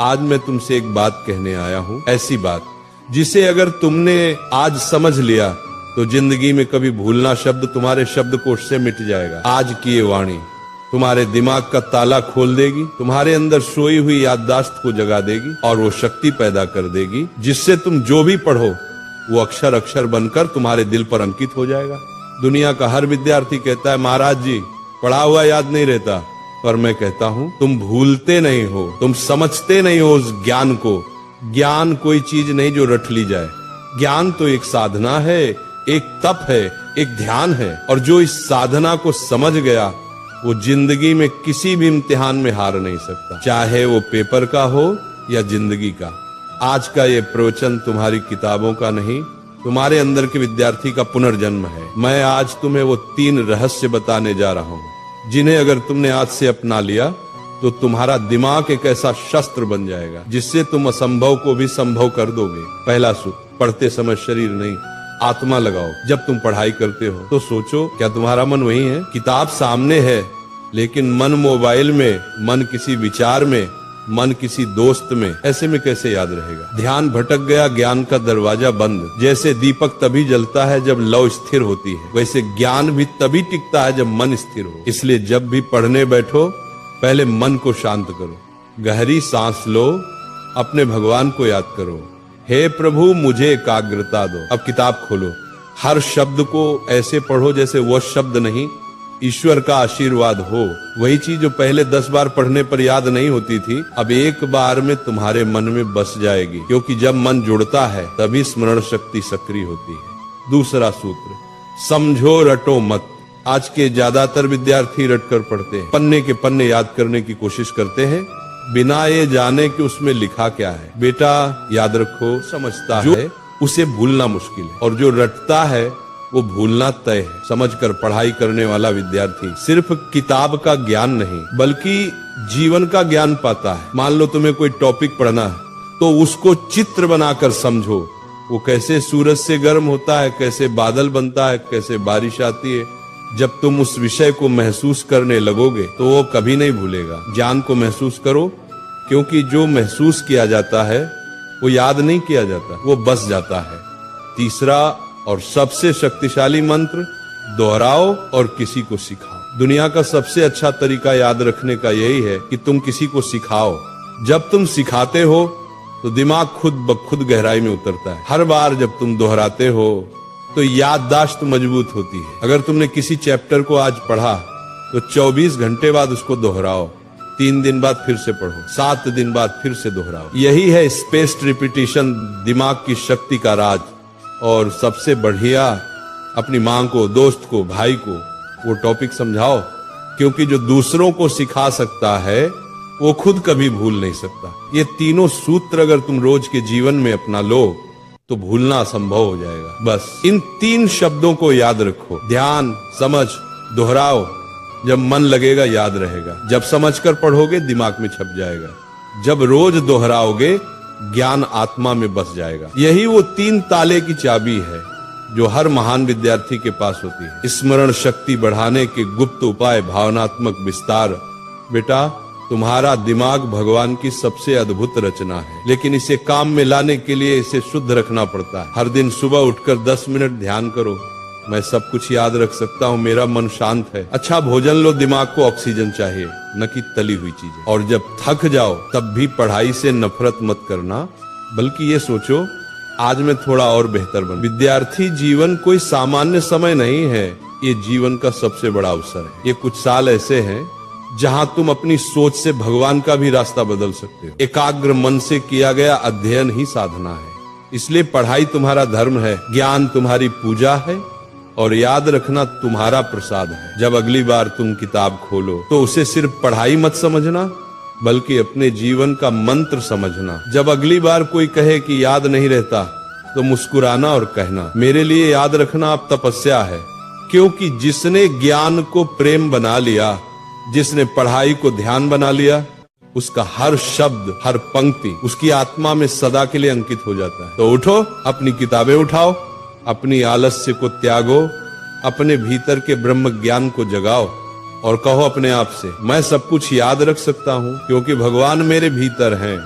आज मैं तुमसे एक बात कहने आया हूँ, ऐसी बात जिसे अगर तुमने आज समझ लिया तो जिंदगी में कभी भूलना शब्द तुम्हारे शब्दकोश से मिट जाएगा। आज की ये वाणी तुम्हारे दिमाग का ताला खोल देगी, तुम्हारे अंदर सोई हुई याददाश्त को जगा देगी और वो शक्ति पैदा कर देगी जिससे तुम जो भी पढ़ो वो अक्षर अक्षर बनकर तुम्हारे दिल पर अंकित हो जाएगा। दुनिया का हर विद्यार्थी कहता है महाराज जी पढ़ा हुआ याद नहीं रहता, पर मैं कहता हूँ तुम भूलते नहीं हो, तुम समझते नहीं हो उस ज्ञान को। ज्ञान कोई चीज नहीं जो रट ली जाए, ज्ञान तो एक साधना है, एक तप है, एक ध्यान है, और जो इस साधना को समझ गया वो जिंदगी में किसी भी इम्तिहान में हार नहीं सकता, चाहे वो पेपर का हो या जिंदगी का। आज का ये प्रवचन तुम्हारी किताबों का नहीं, तुम्हारे अंदर के विद्यार्थी का पुनर्जन्म है। मैं आज तुम्हें वो 3 रहस्य बताने जा रहा हूँ जिन्हें अगर तुमने आज से अपना लिया तो तुम्हारा दिमाग एक ऐसा शस्त्र बन जाएगा जिससे तुम असंभव को भी संभव कर दोगे। पहला सूत्र, पढ़ते समय शरीर नहीं आत्मा लगाओ। जब तुम पढ़ाई करते हो तो सोचो क्या तुम्हारा मन वही है? किताब सामने है लेकिन मन मोबाइल में, मन किसी विचार में, मन किसी दोस्त में, ऐसे में कैसे याद रहेगा? ध्यान भटक गया, ज्ञान का दरवाजा बंद। जैसे दीपक तभी जलता है जब लौ स्थिर होती है, वैसे ज्ञान भी तभी टिकता है जब मन स्थिर हो। इसलिए जब भी पढ़ने बैठो पहले मन को शांत करो, गहरी सांस लो, अपने भगवान को याद करो, हे प्रभु मुझे एकाग्रता दो। अब किताब खोलो, हर शब्द को ऐसे पढ़ो जैसे वह शब्द नहीं ईश्वर का आशीर्वाद हो। वही चीज जो पहले 10 बार पढ़ने पर याद नहीं होती थी अब एक बार में तुम्हारे मन में बस जाएगी, क्योंकि जब मन जुड़ता है तभी स्मरण शक्ति सक्रिय होती है। दूसरा सूत्र, समझो रटो मत। आज के ज्यादातर विद्यार्थी रटकर पढ़ते हैं, पन्ने के पन्ने याद करने की कोशिश करते हैं बिना ये जाने कि उसमें लिखा क्या है। बेटा याद रखो, समझता है उसे भूलना मुश्किल है, और जो रटता है वो भूलना तय है। समझकर पढ़ाई करने वाला विद्यार्थी सिर्फ किताब का ज्ञान नहीं बल्कि जीवन का ज्ञान पाता है। मान लो तुम्हें कोई टॉपिक पढ़ना है तो उसको चित्र बनाकर समझो, वो कैसे सूरज से गर्म होता है, कैसे बादल बनता है, कैसे बारिश आती है। जब तुम उस विषय को महसूस करने लगोगे तो वो कभी नहीं भूलेगा। ज्ञान को महसूस करो, क्योंकि जो महसूस किया जाता है वो याद नहीं किया जाता, वो बस जाता है। तीसरा और सबसे शक्तिशाली मंत्र, दोहराओ और किसी को सिखाओ। दुनिया का सबसे अच्छा तरीका याद रखने का यही है कि तुम किसी को सिखाओ। जब तुम सिखाते हो तो दिमाग खुद ब खुद गहराई में उतरता है। हर बार जब तुम दोहराते हो तो याददाश्त मजबूत होती है। अगर तुमने किसी चैप्टर को आज पढ़ा तो 24 घंटे बाद उसको दोहराओ, 3 दिन बाद फिर से पढ़ो, 7 दिन बाद फिर से दोहराओ। यही है स्पेस्ड रिपीटिशन, दिमाग की शक्ति का राज। और सबसे बढ़िया, अपनी माँ को, दोस्त को, भाई को वो टॉपिक समझाओ, क्योंकि जो दूसरों को सिखा सकता है वो खुद कभी भूल नहीं सकता। ये तीनों सूत्र अगर तुम रोज के जीवन में अपना लो तो भूलना असंभव हो जाएगा। बस इन 3 शब्दों को याद रखो, ध्यान, समझ, दोहराओ। जब मन लगेगा याद रहेगा, जब समझकर पढ़ोगे दिमाग में छप जाएगा, जब रोज दोहराओगे ज्ञान आत्मा में बस जाएगा। यही वो 3 ताले की चाबी है जो हर महान विद्यार्थी के पास होती है। स्मरण शक्ति बढ़ाने के गुप्त उपाय, भावनात्मक विस्तार। बेटा तुम्हारा दिमाग भगवान की सबसे अद्भुत रचना है, लेकिन इसे काम में लाने के लिए इसे शुद्ध रखना पड़ता है। हर दिन सुबह उठकर 10 मिनट ध्यान करो, मैं सब कुछ याद रख सकता हूँ, मेरा मन शांत है। अच्छा भोजन लो, दिमाग को ऑक्सीजन चाहिए, न कि तली हुई चीजें। और जब थक जाओ तब भी पढ़ाई से नफरत मत करना, बल्कि ये सोचो आज मैं थोड़ा और बेहतर बन। विद्यार्थी जीवन कोई सामान्य समय नहीं है, ये जीवन का सबसे बड़ा अवसर है। ये कुछ साल ऐसे हैं जहां तुम अपनी सोच से भगवान का भी रास्ता बदल सकते हो। एकाग्र मन से किया गया अध्ययन ही साधना है। इसलिए पढ़ाई तुम्हारा धर्म है, ज्ञान तुम्हारी पूजा है, और याद रखना तुम्हारा प्रसाद है। जब अगली बार तुम किताब खोलो तो उसे सिर्फ पढ़ाई मत समझना बल्कि अपने जीवन का मंत्र समझना। जब अगली बार कोई कहे कि याद नहीं रहता तो मुस्कुराना और कहना, मेरे लिए याद रखना अब तपस्या है। क्योंकि जिसने ज्ञान को प्रेम बना लिया, जिसने पढ़ाई को ध्यान बना लिया, उसका हर शब्द, हर पंक्ति उसकी आत्मा में सदा के लिए अंकित हो जाता है। तो उठो, अपनी किताबें उठाओ, अपनी आलस्य को त्यागो, अपने भीतर के ब्रह्म ज्ञान को जगाओ और कहो अपने आप से, मैं सब कुछ याद रख सकता हूँ क्योंकि भगवान मेरे भीतर हैं।